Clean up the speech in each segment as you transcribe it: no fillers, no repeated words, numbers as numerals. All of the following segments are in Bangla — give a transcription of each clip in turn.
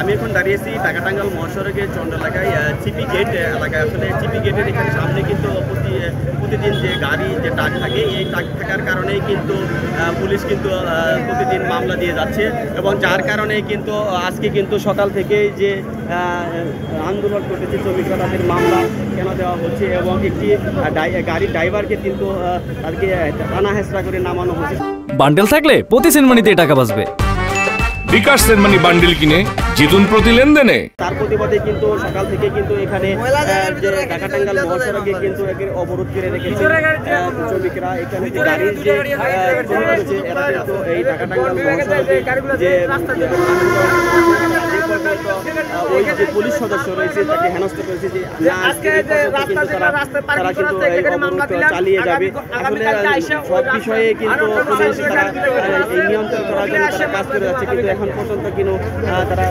আমি এখন দাঁড়িয়েছি টাকাটাঙ্গাল মহাসড়কের চন্ড এলাকায় চিপি গেট এলাকায়। আসলে চিপি গেটের এখানে সামনে কিন্তু প্রতিদিন যে গাড়ি যে ট্রাক থাকে, এই ট্রাক থাকার কারণেই কিন্তু পুলিশ কিন্তু প্রতিদিন মামলা দিয়ে যাচ্ছে, এবং যার কারণে কিন্তু আজকে কিন্তু সকাল থেকেই যে আন্দোলন করতেছে শ্রমিকরা, তাদের মামলা কেন দেওয়া হচ্ছে, এবং একটি গাড়ির ড্রাইভারকে কিন্তু তাদেরকে টানা হেঁচড়া করে নামানো হচ্ছে। বান্ডেল থাকলে প্রতি সেনমানিতে টাকা বাঁচবে। বিকাশ সেনমানি বান্ডেল কিনে জিতুন প্রতি লেনদেনে। তার প্রতিবাদে কিন্তু সকাল থেকে কিন্তু এখানে যে টাকাটাঙ্গাল মহাসড়কে কিন্তু অবরোধ করে রেখেছে শ্রমিকরা। এখানে যে গাড়ির যে রয়েছে, এরা কিন্তু এই টাকাটাঙ্গাল মহাসড়কে যে ওই যে পুলিশ সদস্য রয়েছে তাকে হেনস্থ করেছে যে তারা কিন্তু এই অবরোধ চালিয়ে যাবে। আসলে সব বিষয়ে কিন্তু পুলিশ তারা এই নিয়ন্ত্রণ করার জন্য তারা কাজ করে যাচ্ছে, কিন্তু এখন পর্যন্ত কিন্তু তারা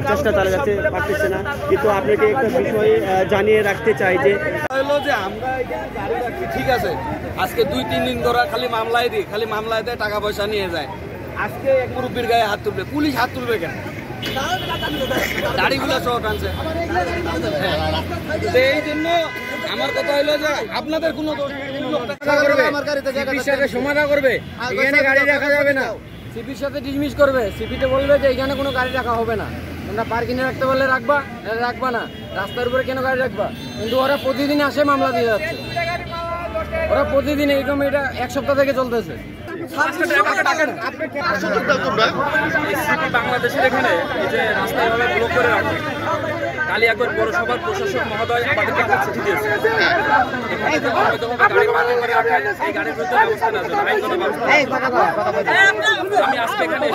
চেষ্টা চালিয়ে যাচ্ছে, পারতেছে না। কিন্তু আপনাকে একটা বিষয় জানিয়ে রাখতে চাই যে আমরা এখানে গাড়ি রাখছি, ঠিক আছে, আজকে 2-3 দিন ধরে খালি মামলায় দিই, খালি মামলায় দেয়, টাকা পয়সা নিয়ে যায়। আজকে এক মুরব্বীর গায়ে হাত তুলবে, পুলিশ হাত তুলবে কেন? গাড়িগুলো সহ টানছে। এই জন্য আমার কথা হলো যে আপনাদের কোনো সমাধান করবে, এখানে গাড়ি রাখা যাবে না। সিপির সাথে ডিসমিস করবে, সিপিতে বলবে যে এখানে কোনো গাড়ি রাখা হবে না, তোমরা পার্কিংয়ে রাখতে বললে রাখবা, রাখবা না, রাস্তার উপরে কেন গাড়ি রাখবা? কিন্তু ওরা প্রতিদিন আসে মামলা দিয়ে যাচ্ছে, ওরা প্রতিদিন এইরকম, এটা এক সপ্তাহ থেকে চলতেছে। বাংলাদেশের এখানে এই যে রাস্তা এভাবে ব্লক করে রাখে, কালিয়াকৈর পৌরসভার প্রশাসক মহোদয় আমাদেরকে একটা চিঠি দিয়েছে, এখানে যে অবৈধভাবে গাড়ি পার্কিং করে রাখে এই গাড়ির বিরুদ্ধে ব্যবস্থা নেওয়ার জন্য, আইনগত ব্যবস্থা। আমি আজকে এখানে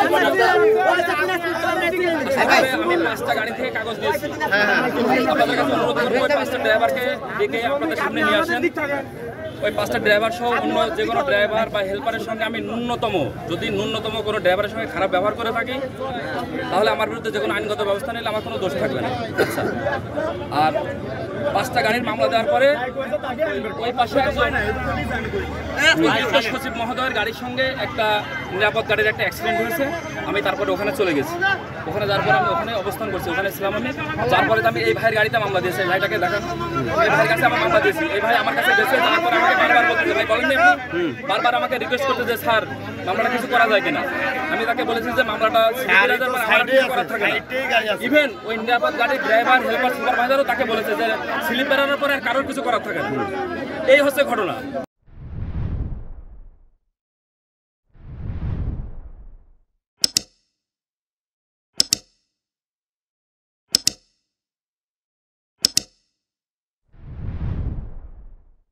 আমি 5টা গাড়ি থেকে কাগজ দিয়েছি, আপনাদের কাছে অনুরোধ করবো ওই 5টা ড্রাইভারকে ডেকে আপনাদের সামনে নিয়ে আসেন। ওই 5টা ড্রাইভার সহ অন্য যে কোনো ড্রাইভার বা হেল্পারের সঙ্গে আমি যদি ন্যূনতম কোনো ড্রাইভারের সঙ্গে খারাপ ব্যবহার করে থাকি, তাহলে আমার বিরুদ্ধে যে কোনো আইনগত ব্যবস্থা নিলে আমার কোনো দোষ থাকবে না। আচ্ছা, আর 5টা গাড়ির মামলা দেওয়ার পরে ওই পাশে সচিব মহোদয়ের গাড়ির সঙ্গে একটা নিরাপদ গাড়ির একটা অ্যাক্সিডেন্ট হয়েছে। আমি তারপরে ওখানে চলে গেছি, ওখানে যাওয়ার পরে আমি ওখানে অবস্থান করছি, ওখানে ছিলাম আমি। তারপরে আমি এই ভাইয়ের গাড়িতে মামলা দিয়েছি, এই ভাইটাকে দেখান, এই ভাইয়ের কাছে আমার মামলা দিয়েছি। এই ভাই আমার কাছে গেছে, তারপর আমাকে বারবার বলতেছে, ভাই বলেননি আপনি, বারবার আমাকে রিকোয়েস্ট করতে যে স্যার মামলাটা কিছু করা যায় কিনা। আমি তাকে বলেছি যে মামলাটা ইভেন ওই নিরাপদ গাড়ির ড্রাইভার হেল্পার সুপারভাইজারও তাকে বলেছে যে স্লিপ বেরানোর পরে কারোর কিছু করার থাকে না। এই হচ্ছে ঘটনা।